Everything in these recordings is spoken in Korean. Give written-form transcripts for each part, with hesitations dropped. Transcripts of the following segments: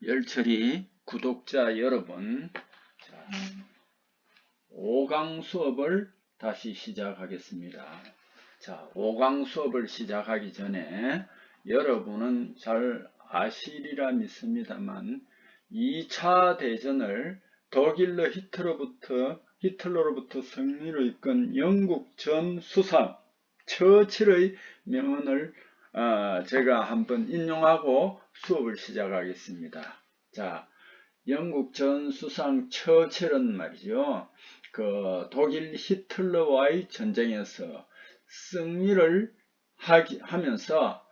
열처리 구독자 여러분, 5강 수업을 다시 시작하겠습니다. 자, 5강 수업을 시작하기 전에 여러분은 잘 아시리라 믿습니다만 2차 대전을 독일러 히틀러로부터 승리로 이끈 영국 전 수상 처칠의 명언을 제가 한번 인용하고 수업을 시작하겠습니다. 자, 영국 전 수상 처칠은 말이죠. 그 독일 히틀러와의 전쟁에서 승리를 하면서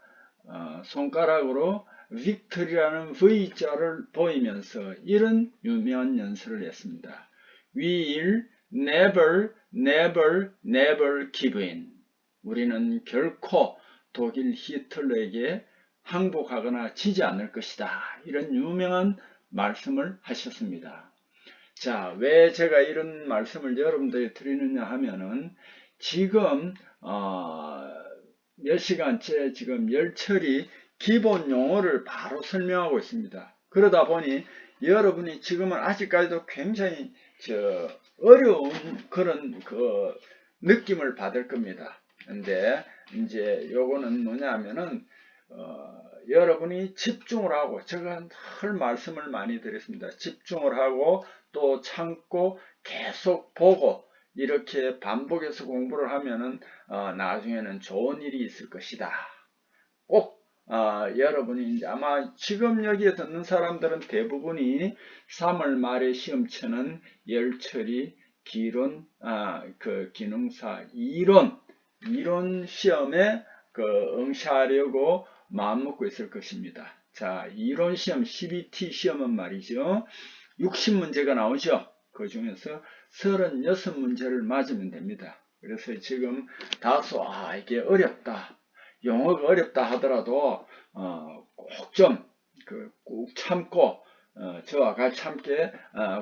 손가락으로 빅토리라는 V자를 보이면서 이런 유명한 연설을 했습니다. We will never give in. 우리는 결코 독일 히틀러에게 항복하거나 지지 않을 것이다. 이런 유명한 말씀을 하셨습니다. 자, 왜 제가 이런 말씀을 여러분들에게 드리느냐 하면은 지금 몇 시간째 지금 열처리 기본 용어를 바로 설명하고 있습니다. 그러다 보니 여러분이 지금은 아직까지도 굉장히 어려운 그런 느낌을 받을 겁니다. 근데 이제 요거는 뭐냐면은 여러분이 집중을 하고, 제가 늘 말씀을 많이 드렸습니다. 집중을 하고 또 참고 계속 보고 이렇게 반복해서 공부를 하면은 나중에는 좋은 일이 있을 것이다. 꼭 여러분이 이제 아마 지금 여기에 듣는 사람들은 대부분이 3월 말에 시험 치는 열처리 기론 기능사 이론 시험에 응시하려고 마음먹고 있을 것입니다. 자, 이론 시험 12T 시험은 말이죠. 60문제가 나오죠. 그 중에서 36문제를 맞으면 됩니다. 그래서 지금 다소 이게 어렵다, 영어가 어렵다 하더라도 꼭 좀 꾹 참고 저와 같이 함께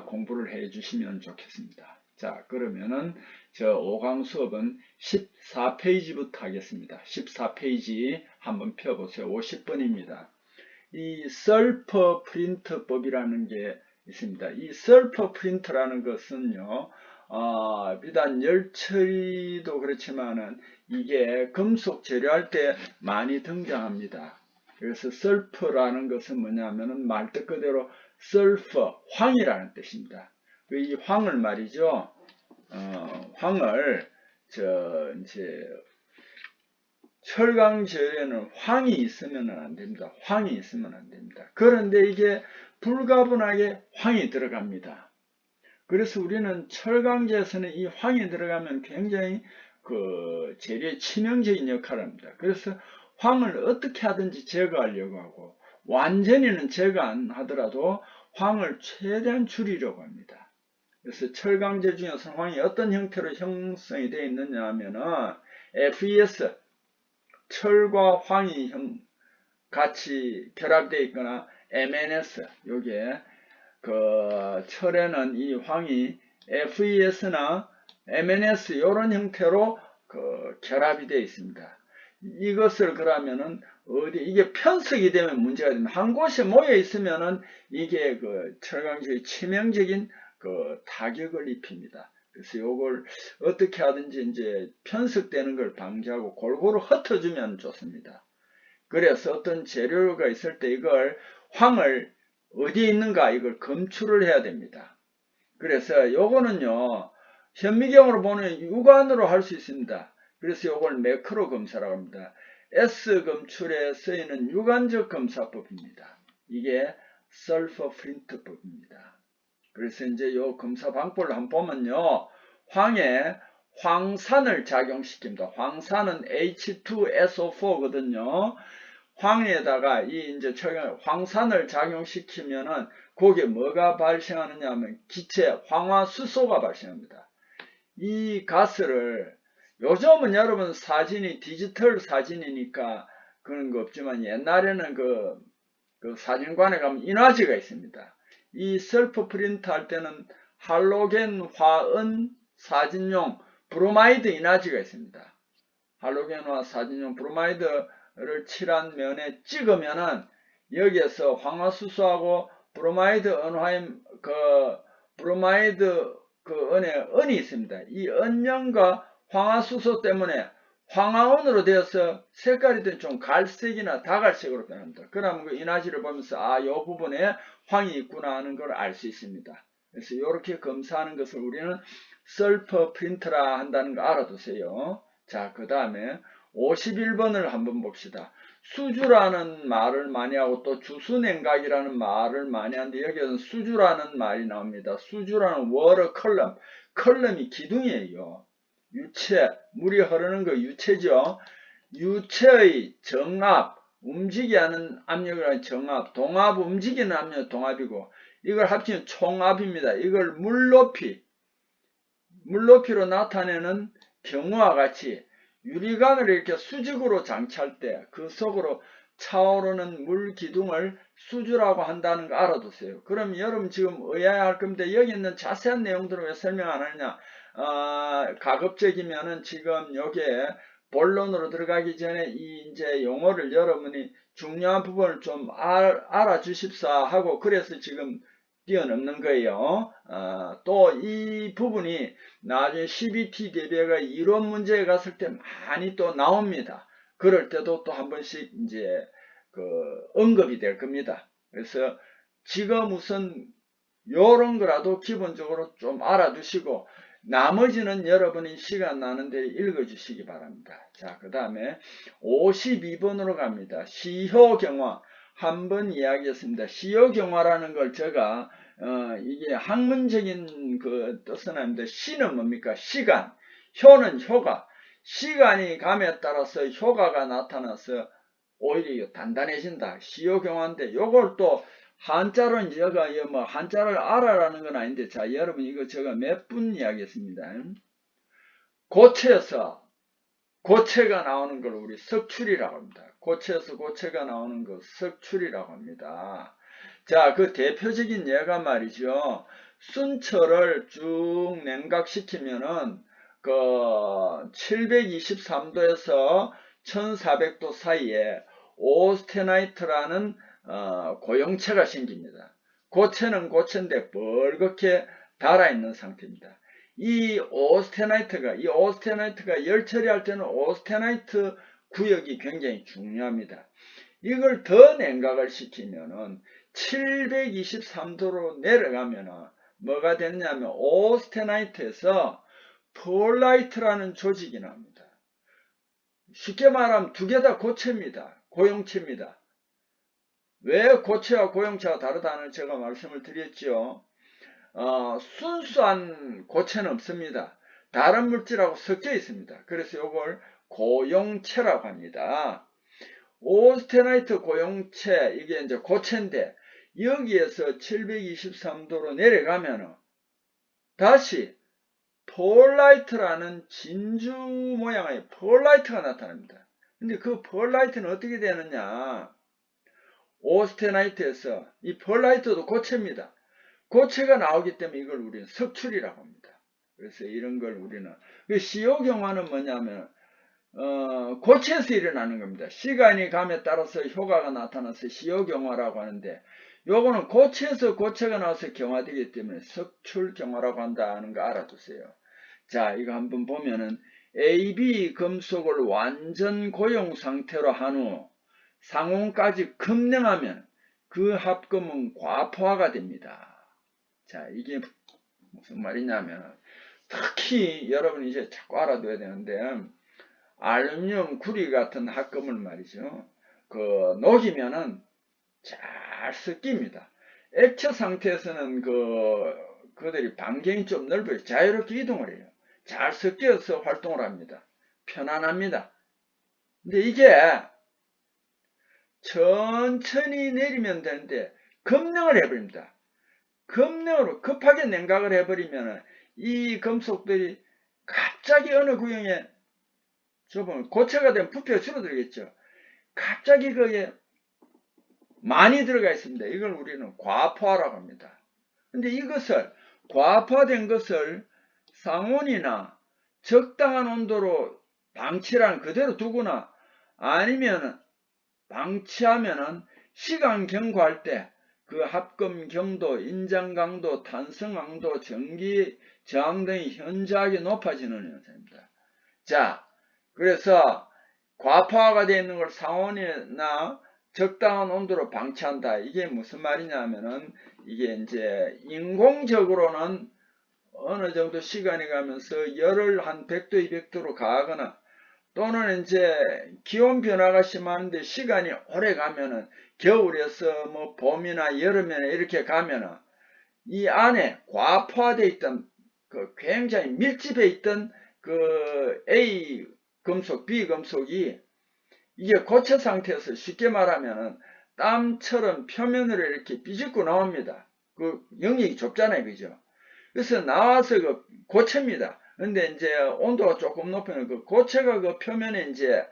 공부를 해 주시면 좋겠습니다. 자, 그러면은 저 5강 수업은 14페이지부터 하겠습니다. 14페이지 한번 펴보세요. 50번입니다. 이 셀프 프린트법이라는 게 있습니다. 이 셀프 프린트라는 것은요, 비단 열처리도 그렇지만은 이게 금속 재료할 때 많이 등장합니다. 그래서 셀프라는 것은 뭐냐면은 말뜻 그대로 설퍼, 황이라는 뜻입니다. 이 황을 말이죠. 황을 이제 철강 재료에는 황이 있으면 안 됩니다. 황이 있으면 안 됩니다. 그런데 이게 불가분하게 황이 들어갑니다. 그래서 우리는 철강제에서는 이 황이 들어가면 굉장히 재료의 치명적인 역할을 합니다. 그래서 황을 어떻게 하든지 제거하려고 하고, 완전히는 제거 안 하더라도 황을 최대한 줄이려고 합니다. 그래서 철강제 중에서 황이 어떤 형태로 형성이 되어 있느냐 하면은 FeS, 철과 황이 같이 결합되어 있거나 MnS, 요게 철에는 이 황이 FeS나 MnS 이런 형태로 결합이 되어 있습니다. 이것을 그러면은 이게 편석이 되면 문제가 됩니다. 한 곳에 모여 있으면은 이게 철강제의 치명적인 타격을 입힙니다. 그래서 이걸 어떻게 하든지 이제 편석되는 걸 방지하고 골고루 흩어주면 좋습니다. 그래서 어떤 재료가 있을 때 이걸 황을 어디에 있는가 이걸 검출을 해야 됩니다. 그래서 요거는요, 현미경으로 보는 육안으로 할 수 있습니다. 그래서 요걸 매크로 검사라고 합니다. S 검출에 쓰이는 육안적 검사법입니다. 이게 셀프 프린트법입니다. 그래서 이제 요 검사 방법을 한번 보면요, 황에 황산을 작용시킵니다. 황산은 H2SO4거든요. 황에다가 이제 황산을 작용시키면은 거기에 뭐가 발생하느냐 하면 기체 황화수소가 발생합니다. 이 가스를 요즘은 여러분 사진이 디지털 사진이니까 그런 거 없지만 옛날에는 사진관에 가면 인화지가 있습니다. 이 셀프 프린트 할 때는 할로겐 화은 사진용 브로마이드 인화지가 있습니다. 할로겐화 사진용 브로마이드를 칠한 면에 찍으면은 여기에서 황화수소하고 브로마이드 은화임 브로마이드 은이 있습니다. 이 은연과 황화수소 때문에 황화원으로 되어서 색깔이 좀 갈색이나 다갈색으로 변합니다. 그러면 그 인화지를 보면서 이 부분에 황이 있구나 하는 걸 알 수 있습니다. 그래서 이렇게 검사하는 것을 우리는 설퍼 프린트라 한다는 거 알아두세요. 자, 그 다음에 51번을 한번 봅시다. 수주라는 말을 많이 하고 또 주수냉각이라는 말을 많이 하는데 여기에는 수주라는 말이 나옵니다. 수주라는 워터 컬럼, 컬럼이 기둥이에요. 유체, 물이 흐르는 거 유체죠. 유체의 정압, 움직이게 하는 압력이라는 정압, 동압, 움직이는 압력 동압이고 이걸 합치면 총압입니다. 이걸 물높이로 나타내는 경우와 같이 유리관을 이렇게 수직으로 장치할 때 그 속으로 차오르는 물 기둥을 수주라고 한다는 거 알아두세요. 그럼 여러분 지금 의아해 할 겁니다. 여기 있는 자세한 내용들을 왜 설명 안 하느냐? 가급적이면은 지금 여기에 본론으로 들어가기 전에 이 이제 용어를 여러분이 중요한 부분을 좀 알아주십사 하고 그래서 지금 뛰어넘는 거예요. 또 이 부분이 나중에 CBT 대비가 이론 문제에 갔을 때 많이 또 나옵니다. 그럴 때도 또 한 번씩 이제 언급이 될 겁니다. 그래서 지금 우선 요런 거라도 기본적으로 좀 알아두시고 나머지는 여러분이 시간 나는데 읽어주시기 바랍니다. 자, 그 다음에 52번으로 갑니다. 시효경화 한번 이야기했습니다. 시효경화라는 걸 제가 이게 학문적인 그 뜻은 아닌데 시는 뭡니까? 시간, 효는 효과, 시간이 감에 따라서 효과가 나타나서 오히려 단단해진다. 시효경화인데 요걸 또 한자로는 제가 뭐 한자를 알아라는 건 아닌데 자 여러분 이거 제가 몇 분 이야기했습니다. 고체에서 고체가 나오는 걸 우리 석출이라고 합니다. 고체에서 고체가 나오는 것 석출이라고 합니다. 자, 그 대표적인 예가 말이죠. 순철을 쭉 냉각시키면은 그 723도에서 1400도 사이에 오스테나이트라는 고용체가 생깁니다. 고체는 고체인데 벌겋게 달아있는 상태입니다. 이 오스테나이트가 열 처리할 때는 오스테나이트 구역이 굉장히 중요합니다. 이걸 더 냉각을 시키면은 723도로 내려가면은 뭐가 됐냐면 오스테나이트에서 폴라이트라는 조직이 나옵니다. 쉽게 말하면 두 개 다 고체입니다. 고용체입니다. 왜 고체와 고용체가 다르다는 제가 말씀을 드렸죠. 순수한 고체는 없습니다. 다른 물질하고 섞여 있습니다. 그래서 이걸 고용체라고 합니다. 오스테나이트 고용체, 이게 이제 고체인데, 여기에서 723도로 내려가면 다시 폴라이트라는 진주 모양의 폴라이트가 나타납니다. 근데 그 폴라이트는 어떻게 되느냐? 오스테나이트에서 이 폴라이트도 고체입니다. 고체가 나오기 때문에 이걸 우리는 석출이라고 합니다. 그래서 이런 걸 우리는 시효경화는 뭐냐면 고체에서 일어나는 겁니다. 시간이 감에 따라서 효과가 나타나서 시효경화라고 하는데 요거는 고체에서 고체가 나와서 경화되기 때문에 석출경화라고 한다는 거 알아두세요. 자, 이거 한번 보면은 AB 금속을 완전 고용 상태로 한 후 상온까지 급냉하면 그 합금은 과포화가 됩니다. 자, 이게 무슨 말이냐면 특히 여러분이 이제 자꾸 알아둬야 되는데 알루미늄 구리 같은 합금을 말이죠. 녹이면은 잘 섞입니다. 액체 상태에서는 그들이 반경이 좀 넓어요. 자유롭게 이동을 해요. 잘 섞여서 활동을 합니다. 편안합니다. 근데 이게 천천히 내리면 되는데 급냉을 해버립니다. 급냉으로 급하게 냉각을 해버리면 이 금속들이 갑자기 어느 구역에 좁으면 고체가 되면 부피가 줄어들겠죠. 갑자기 거기에 많이 들어가 있습니다. 이걸 우리는 과포화라고 합니다. 근데 이것을 과포화된 것을 상온이나 적당한 온도로 방치란 그대로 두거나 아니면 방치하면은 시간 경과할 때 그 합금 경도, 인장 강도, 탄성 강도, 전기 저항 등이 현저하게 높아지는 현상입니다. 자, 그래서 과포화가 되어 있는 걸 상온이나 적당한 온도로 방치한다. 이게 무슨 말이냐면은 이게 이제 인공적으로는 어느 정도 시간이 가면서 열을 한 100도, 200도로 가거나 또는 이제 기온 변화가 심한데 시간이 오래 가면은 겨울에서 뭐 봄이나 여름이나 이렇게 가면은 이 안에 과포화되어 있던 그 굉장히 밀집해 있던 그 A 금속, B 금속이 이게 고체 상태에서 쉽게 말하면은 땀처럼 표면으로 이렇게 삐집고 나옵니다. 그 영역이 좁잖아요. 그죠? 그래서 나와서 그 고체입니다. 근데 이제 온도가 조금 높으면 그 고체가 그 표면에 이제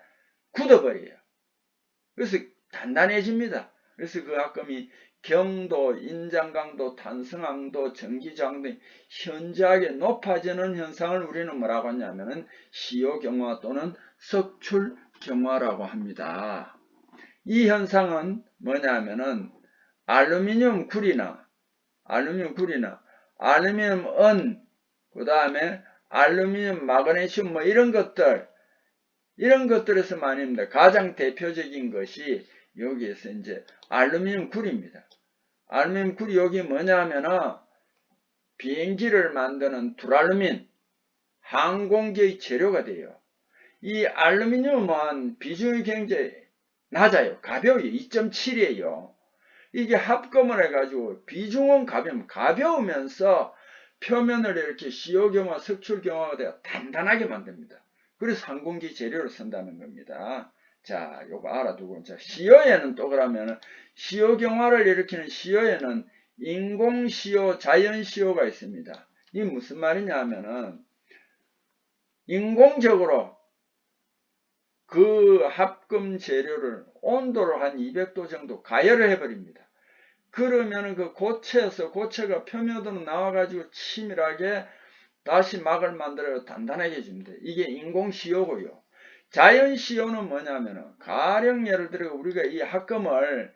굳어버려요. 그래서 단단해집니다. 그래서 그 합금이 경도, 인장강도, 탄성강도, 전기저항 등 현저하게 높아지는 현상을 우리는 뭐라고 하냐면은 시효경화 또는 석출경화라고 합니다. 이 현상은 뭐냐면은 알루미늄 굴이나 알루미늄 은, 그 다음에 알루미늄 마그네슘 뭐 이런 것들에서 말입니다. 가장 대표적인 것이 여기에서 이제 알루미늄 굴입니다. 알루미늄 굴이 여기 뭐냐면은 비행기를 만드는 두랄루민, 항공기의 재료가 돼요. 이 알루미늄은 비중이 굉장히 낮아요. 가벼워요. 2.7이에요. 이게 합금을 해가지고 비중은 가벼우면서 표면을 이렇게 시효경화, 석출경화가 되어 단단하게 만듭니다. 그래서 항공기 재료를 쓴다는 겁니다. 자, 요거 알아두고, 자, 시효에는 또 그러면 시효경화를 일으키는 시효에는 인공시효, 자연시효가 있습니다. 이게 무슨 말이냐 하면은 인공적으로 그 합금 재료를 온도를 한 200도 정도 가열을 해버립니다. 그러면은 그 고체가 표면으로 나와가지고 치밀하게 다시 막을 만들어 단단하게 해줍니다. 이게 인공시효고요. 자연시효는 뭐냐면은 가령 예를 들어 우리가 이 합금을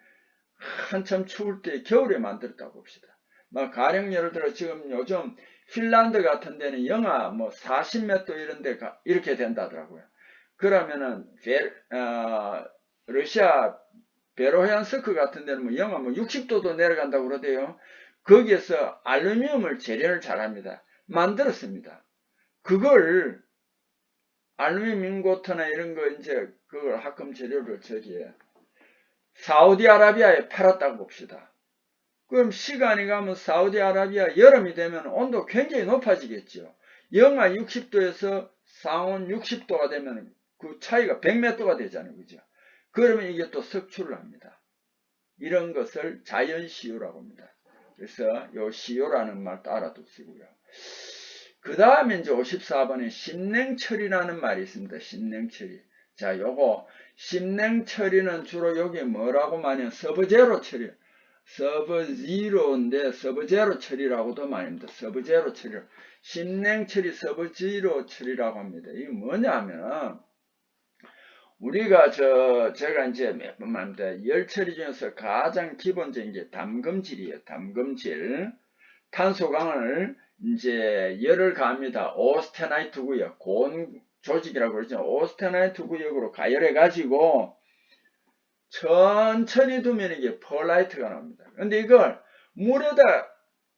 한참 추울 때 겨울에 만들었다고 봅시다. 막 가령 예를 들어 지금 요즘 핀란드 같은 데는 영하 뭐 40몇 도 이런 데 이렇게 된다더라고요. 그러면은 러시아 베로얀스크 같은 데는 뭐 영하 뭐 60도도 내려간다고 그러대요. 거기에서 알루미늄을 재련을 잘합니다. 만들었습니다. 그걸 알루미늄 잉고트나 이런 거 이제 그걸 합금 재료를 저기에 사우디아라비아에 팔았다고 봅시다. 그럼 시간이 가면 사우디아라비아 여름이 되면 온도 굉장히 높아지겠죠. 영하 60도에서 상온 60도가 되면 그 차이가 100몇 도가 되잖아요. 그죠? 그러면 이게 또 석출을 합니다. 이런 것을 자연시효라고 합니다. 그래서 요 시효라는 말도 알아두시고요. 그 다음에 이제 54번에 심냉처리라는 말이 있습니다. 심냉처리. 자, 요거 심냉처리는 주로 여기 뭐라고 말하면 서브제로 처리. 서브제로인데 서브제로 처리라고도 말합니다. 서브제로 처리. 심냉처리 서브제로 처리라고 합니다. 이게 뭐냐면 우리가 제가 이제 몇 번 말합니다. 열 처리 중에서 가장 기본적인 게 담금질이에요. 담금질. 탄소강을 이제 열을 가합니다. 오스테나이트 구역, 고온 조직이라고 그러죠. 오스테나이트 구역으로 가열해 가지고 천천히 두면 이게 펄라이트가 나옵니다. 근데 이걸 물에다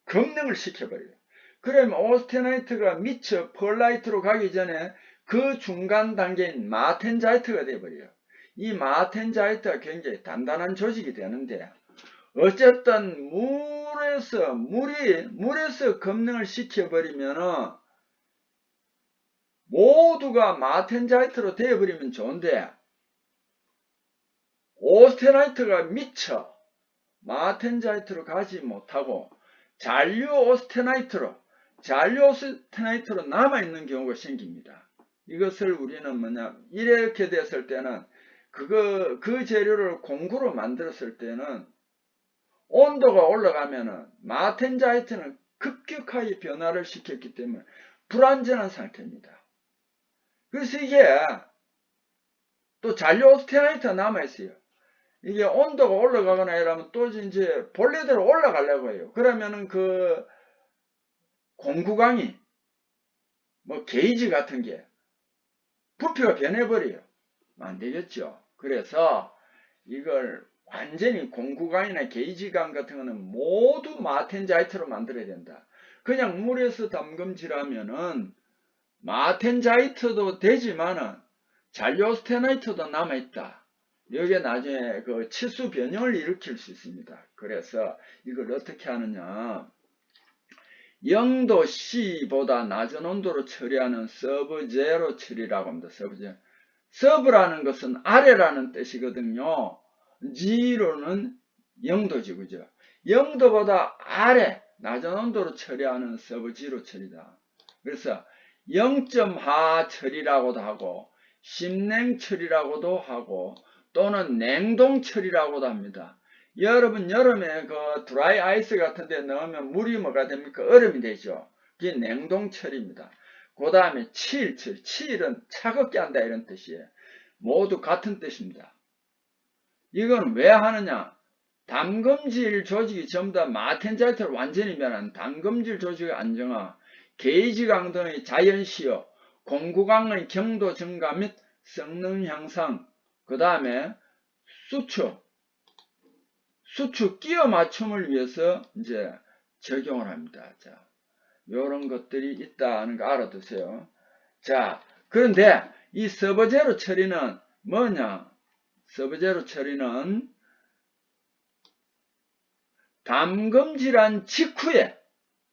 급냉을 시켜버려요. 그러면 오스테나이트가 미처 펄라이트로 가기 전에 그 중간 단계인 마텐자이트가 되어버려요. 이 마텐자이트가 굉장히 단단한 조직이 되는데 어쨌든 물에서 급냉을 시켜버리면은 모두가 마텐자이트로 되어버리면 좋은데 오스테나이트가 미처 마텐자이트로 가지 못하고 잔류 오스테나이트로 남아있는 경우가 생깁니다. 이것을 우리는 뭐냐 이렇게 됐을 때는 그 재료를 공구로 만들었을 때는 온도가 올라가면은 마텐자이트는 급격하게 변화를 시켰기 때문에 불안전한 상태입니다. 그래서 이게 또 잔류 오스테나이트가 남아있어요. 이게 온도가 올라가거나 이러면 또 이제 본래대로 올라가려고 해요. 그러면은 그 공구강이 뭐 게이지 같은 게 부피가 변해버려요. 안 되겠죠. 그래서 이걸 완전히 공구강이나 게이지강 같은 거는 모두 마텐자이트로 만들어야 된다. 그냥 물에서 담금질하면은 마텐자이트도 되지만은 잔료스테나이트도 남아있다. 여기에 나중에 그 치수 변형을 일으킬 수 있습니다. 그래서 이걸 어떻게 하느냐. 0도 C보다 낮은 온도로 처리하는 서브 제로 처리라고 합니다. 서브 제로. 서브라는 것은 아래라는 뜻이거든요. G로는 0도지, 그죠? 0도보다 아래, 낮은 온도로 처리하는 서브 제로 처리다. 그래서 0.하 처리라고도 하고, 심냉 처리라고도 하고, 또는 냉동 처리라고도 합니다. 여러분, 여름에 그 드라이 아이스 같은 데 넣으면 물이 뭐가 됩니까? 얼음이 되죠. 그게 냉동 처리입니다. 그 다음에 칠은 차갑게 한다 이런 뜻이에요. 모두 같은 뜻입니다. 이건 왜 하느냐? 담금질 조직이 전부 다 마텐자이트를 완전히 변한 담금질 조직의 안정화, 게이지 강등의 자연시효, 공구강의 경도 증가 및 성능 향상, 그 다음에 수축 끼워 맞춤을 위해서 이제 적용을 합니다. 자, 요런 것들이 있다는 거 알아두세요. 자, 그런데 이 서버제로 처리는 뭐냐? 서버제로 처리는 담금질한 직후에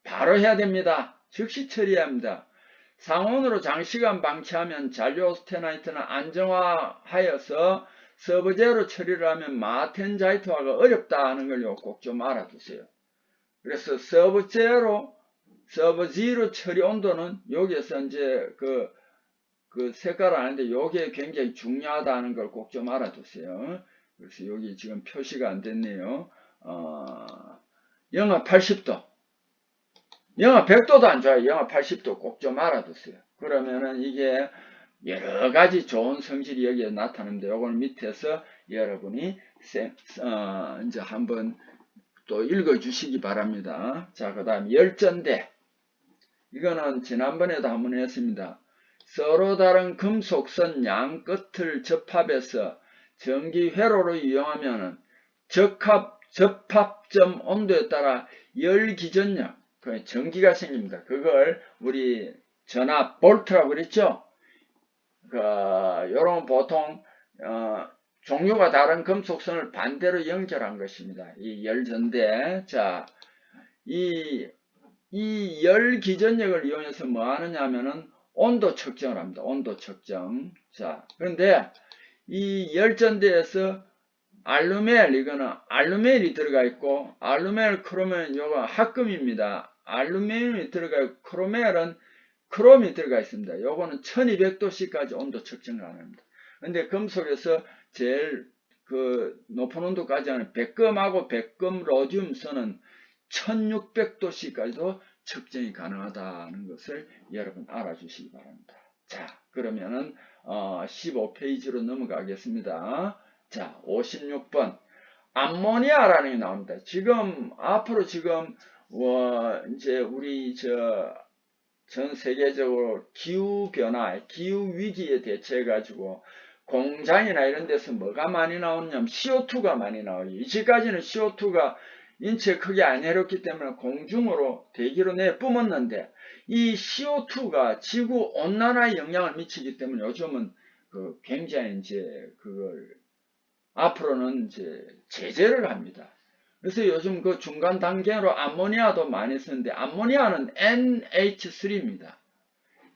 바로 해야 됩니다. 즉시 처리해야 합니다. 상온으로 장시간 방치하면 잔류오스테나이트는 안정화하여서 서버제로 처리를 하면 마텐자이트화가 어렵다는 걸 꼭 좀 알아두세요. 그래서 서버제로 처리 온도는 여기에서 이제 그 색깔 아는데 요게 굉장히 중요하다는 걸 꼭 좀 알아두세요. 그래서 여기 지금 표시가 안 됐네요. 영하 80도. 영하 100도도 안 좋아요. 영하 80도 꼭 좀 알아두세요. 그러면은 이게 여러 가지 좋은 성질이 여기에 나타나는데 요걸 밑에서 여러분이 이제 한번 또 읽어 주시기 바랍니다. 자, 그 다음 열전대. 이거는 지난번에도 한번 했습니다. 서로 다른 금속선 양 끝을 접합해서 전기 회로로 이용하면 접합점 온도에 따라 열 기전력, 전기가 생깁니다. 그걸 우리 전압 볼트라고 그랬죠? 요런 보통 종류가 다른 금속선을 반대로 연결한 것입니다. 이 열전대. 자, 이 열 기전력을 이용해서 뭐 하느냐 하면은 온도 측정을 합니다. 온도 측정. 자, 그런데 이 열전대에서 이거는 알루멜이 들어가 있고, 알루멜, 크로멜, 요거 합금입니다. 알루미늄이 들어가 있고, 크롬이 들어가 있습니다. 요거는 1200도씨까지 온도 측정을 안 합니다. 근데 금속에서 제일 높은 온도까지 하는 백금하고 백금 로듐선은 1600도씨까지도 측정이 가능하다는 것을 여러분 알아주시기 바랍니다. 자, 그러면은 15페이지로 넘어가겠습니다. 자, 56번 암모니아라는 게 나옵니다. 앞으로 이제 우리 전 세계적으로 기후변화, 기후위기에 대처해가지고 공장이나 이런 데서 뭐가 많이 나오냐면 CO2가 많이 나와요. 이제까지는 CO2가 인체에 크게 안 해롭기 때문에 공중으로 대기로 내뿜었는데 이 CO2가 지구 온난화에 영향을 미치기 때문에 요즘은 굉장히 이제 그걸 앞으로는 이제 제재를 합니다. 그래서 요즘 그 중간 단계로 암모니아도 많이 쓰는데 암모니아는 NH3입니다.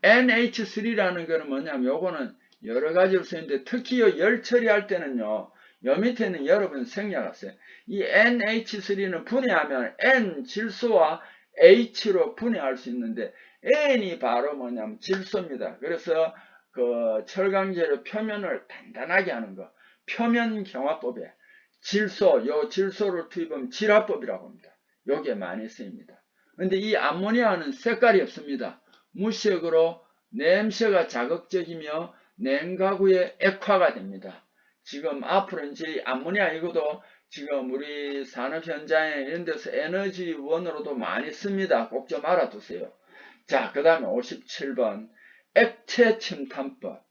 NH3라는 거는 뭐냐면 요거는 여러 가지로 쓰는데 특히 열 처리할 때는요. 요 밑에는 여러분 생략하세요. 이 NH3는 분해하면 N 질소와 H로 분해할 수 있는데 N이 바로 뭐냐면 질소입니다. 그래서 그 철강제로 표면을 단단하게 하는 거. 표면 경화법에 질소를 투입하면 질화법이라고 합니다. 요게 많이 쓰입니다. 근데 이 암모니아는 색깔이 없습니다. 무색으로 냄새가 자극적이며 냉각후에 액화가 됩니다. 지금 앞으로 이제 암모니아 이것도 지금 우리 산업 현장에 이런 데서 에너지원으로도 많이 씁니다. 꼭 좀 알아두세요. 자, 그 다음에 57번 액체 침탄법.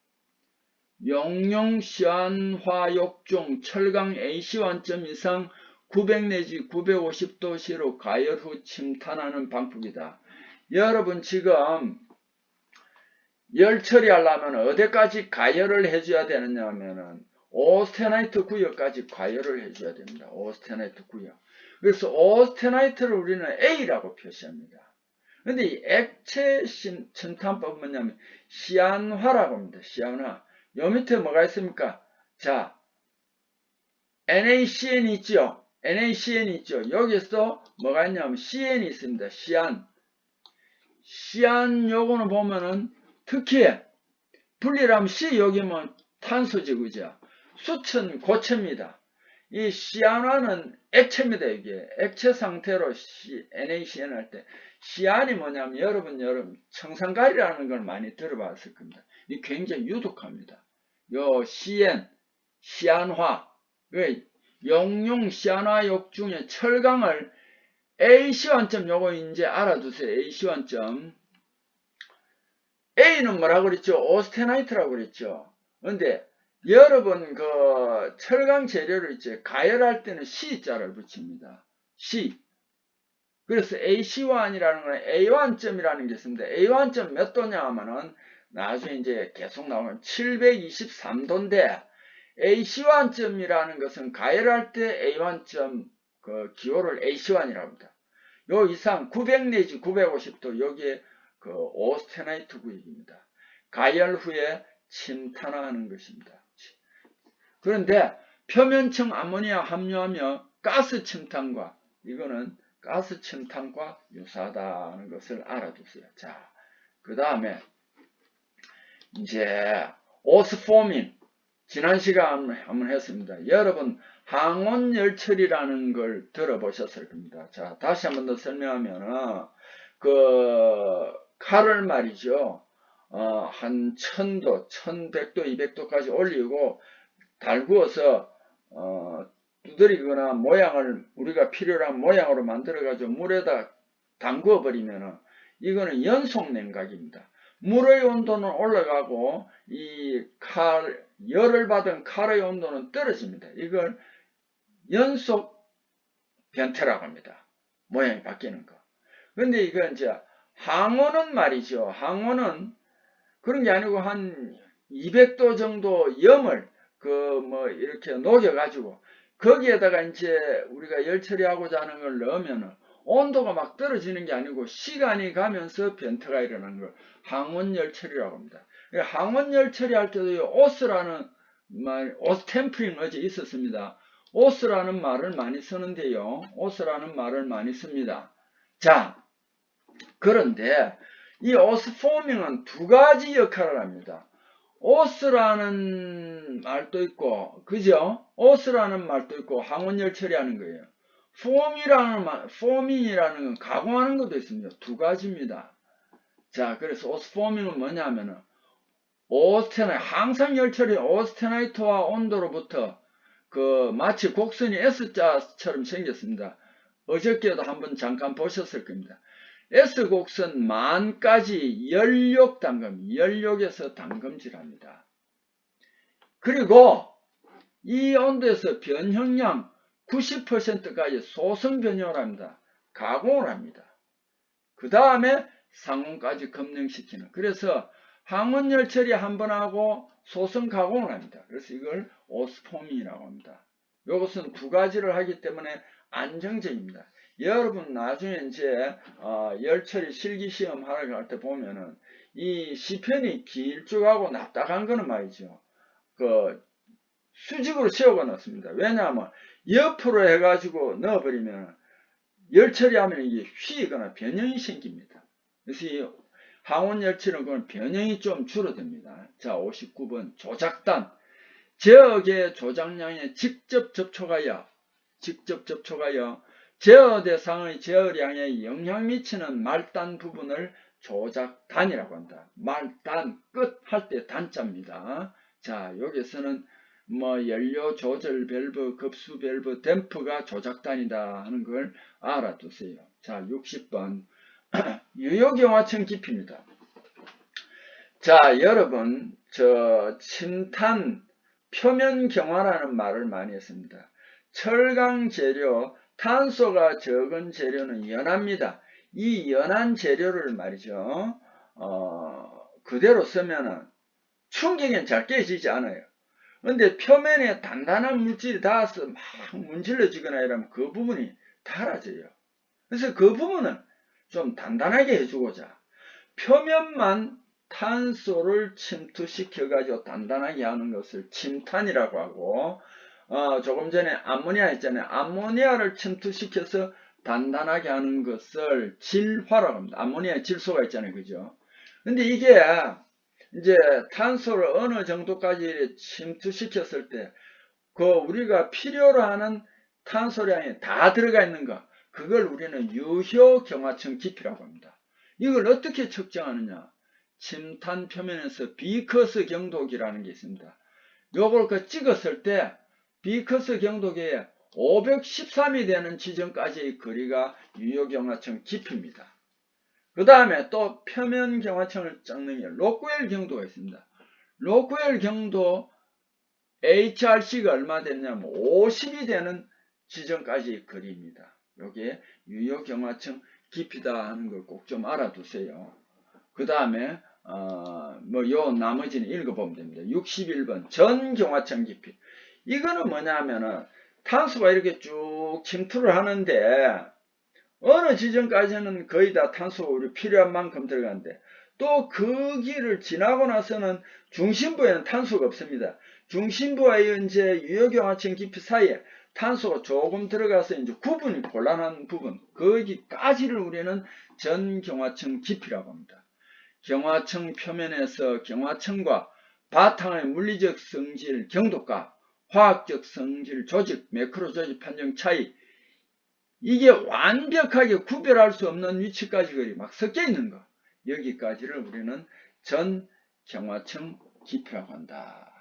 용융 시안화욕중 철강 A시환점 이상 900 내지 950도씨로 가열 후 침탄하는 방법이다. 여러분 지금 열 처리하려면 어디까지 가열을 해줘야 되느냐 하면은 오스테나이트 구역까지 가열을 해줘야 됩니다. 오스테나이트 구역. 그래서 오스테나이트를 우리는 A라고 표시합니다. 근데 이 액체 침탄법은 뭐냐면 시안화라고 합니다. 시안화. 요 밑에 뭐가 있습니까? 자, NaCN 있죠? NaCN 있죠? 여기서 뭐가 있냐면 CN이 있습니다. 시안 요거는 보면은 특히 분리하면 C 여기면 탄소지 그죠? 수천 고체입니다. 이 시안화는 액체입니다. 이게 액체 상태로 NaCN 할 때 시안이 뭐냐면 여러분 청산가리라는 걸 많이 들어봤을 겁니다. 이 굉장히 유독합니다. 요 CN 시안화 용융 시안화욕 중에 철강을 A시환점 요거 이제 알아두세요. A시환점 A는 뭐라고 그랬죠? 오스테나이트라고 그랬죠. 근데 여러분 그 철강 재료를 이제 가열할 때는 C자를 붙입니다. C. 그래서 AC1이라는 건 A1점이라는 게 있습니다. A1점 몇 도냐 하면은 나중에 이제 계속 나오면 723도인데 AC1점이라는 것은 가열할 때 A1점 그 기호를 AC1이라고 합니다. 요 이상 900 내지 950도 여기에 그 오스테나이트 구역입니다. 가열 후에 침탄화하는 것입니다. 그런데 표면층 암모니아 함유하며 가스 침탄과 이거는 가스 침탄과 유사하다는 것을 알아두세요. 자, 그 다음에 이제 오스포밍 지난 시간 한번 했습니다. 여러분 항온열처리라는 걸 들어보셨을 겁니다. 자, 다시 한번 더 설명하면은 그 칼을 말이죠. 한 1000도, 1100도, 200도까지 올리고 달구어서 두드리거나 모양을 우리가 필요로 한 모양으로 만들어 가지고 물에다 담그어 버리면은 이거는 연속 냉각입니다. 물의 온도는 올라가고 이 열을 받은 칼의 온도는 떨어집니다. 이걸 연속 변태라고 합니다. 모양이 바뀌는 거. 근데 이거 이제 항온은 말이죠. 항온은 그런 게 아니고 한 200도 정도 염을 이렇게 녹여가지고 거기에다가 이제 우리가 열 처리하고자 하는 걸 넣으면은 온도가 막 떨어지는 게 아니고 시간이 가면서 변태가 일어나는 걸 항온열 처리라고 합니다. 항온열 처리할 때도 오스라는 말, 오스 템프링 어제 있었습니다. 오스라는 말을 많이 쓰는데요. 오스라는 말을 많이 씁니다. 자, 그런데 이 오스포밍은 두 가지 역할을 합니다. 오스라는 말도 있고, 그죠? 오스라는 말도 있고, 항온열 처리하는 거예요. 포밍이라는 건 가공하는 것도 있습니다. 두 가지입니다. 자, 그래서 오스포밍은 뭐냐면은, 항상 열 처리, 오스테나이트와 온도로부터 마치 곡선이 S자처럼 생겼습니다. 어저께도 한번 잠깐 보셨을 겁니다. S곡선 만까지 연력 담금, 연력에서 담금질합니다. 그리고 이 온도에서 변형량 90%까지 소성 변형을 합니다. 가공을 합니다. 그 다음에 상온까지 검증시키는. 그래서 항온열 처리 한번 하고 소성 가공을 합니다. 그래서 이걸 오스포밍이라고 합니다. 이것은 두 가지를 하기 때문에 안정적입니다. 여러분 나중에 이제 열처리 실기시험 하러 갈 때 보면은 이 시편이 길쭉하고 납작한 거는 말이죠. 수직으로 세워가 넣습니다. 왜냐하면 옆으로 해가지고 넣어버리면 열처리하면 이게 휘거나 변형이 생깁니다. 그래서 이 항온열처리는 그건 변형이 좀 줄어듭니다. 자, 59번 조작단. 제어의 조작량에 직접 접촉하여 제어 대상의 제어량에 영향 미치는 말단 부분을 조작단이라고 한다. 말단 끝 할 때 단자입니다. 자, 여기서는 뭐 연료 조절 밸브, 급수 밸브, 댐프가 조작단이다 하는 걸 알아두세요. 자, 60번 유효경화층 깊이입니다. 자, 여러분 저 침탄 표면 경화라는 말을 많이 했습니다. 철강 재료, 탄소가 적은 재료는 연합니다. 이 연한 재료를 말이죠. 그대로 쓰면은 충격엔 잘 깨지지 않아요. 근데 표면에 단단한 물질이 닿아서 막 문질러지거나 이러면 그 부분이 닳아져요. 그래서 그 부분은 좀 단단하게 해주고자 표면만 탄소를 침투시켜 가지고 단단하게 하는 것을 침탄이라고 하고, 조금 전에 암모니아 있잖아요. 암모니아를 침투시켜서 단단하게 하는 것을 질화라고 합니다. 암모니아에 질소가 있잖아요. 그죠? 근데 이게 이제 탄소를 어느 정도까지 침투시켰을 때 그 우리가 필요로 하는 탄소량이 다 들어가 있는 거, 그걸 우리는 유효경화층 깊이라고 합니다. 이걸 어떻게 측정하느냐? 침탄 표면에서 비커스 경도기라는 게 있습니다. 요걸 그 찍었을 때 비커스 경도기에 513이 되는 지점까지의 거리가 유효경화층 깊이입니다. 그 다음에 또 표면 경화층을 찍는 게 로쿠엘 경도가 있습니다. 로쿠엘 경도 HRC가 얼마 됐냐면 50이 되는 지점까지의 거리입니다. 요게 유효경화층 깊이다 하는 걸 꼭 좀 알아두세요. 그 다음에 뭐 요 나머지는 읽어보면 됩니다. 61번 전경화층 깊이. 이거는 뭐냐면은 탄소가 이렇게 쭉 침투를 하는데 어느 지점까지는 거의 다 탄소가 우리 필요한 만큼 들어가는데 또 그 길을 지나고 나서는 중심부에는 탄소가 없습니다. 중심부와의 이제 유효경화층 깊이 사이에 탄소가 조금 들어가서 이제 구분이 곤란한 부분, 거기까지를 우리는 전경화층 깊이라고 합니다. 경화층 표면에서 경화층과 바탕의 물리적 성질 경도값, 화학적 성질 조직, 매크로 조직 판정 차이, 이게 완벽하게 구별할 수 없는 위치까지 거리 막 섞여 있는 거, 여기까지를 우리는 전 경화층 깊이라고 한다.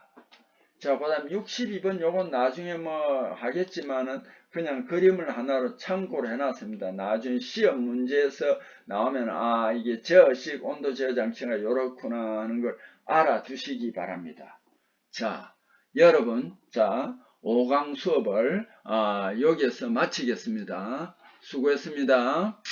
자, 그 다음 62번 요건 나중에 뭐 하겠지만은 그냥 그림을 하나로 참고로 해놨습니다. 나중에 시험 문제에서 나오면 이게 저식 온도 제어 장치가 요렇구나 하는 걸 알아두시기 바랍니다. 자, 여러분, 자 5강 수업을 여기에서 마치겠습니다. 수고했습니다.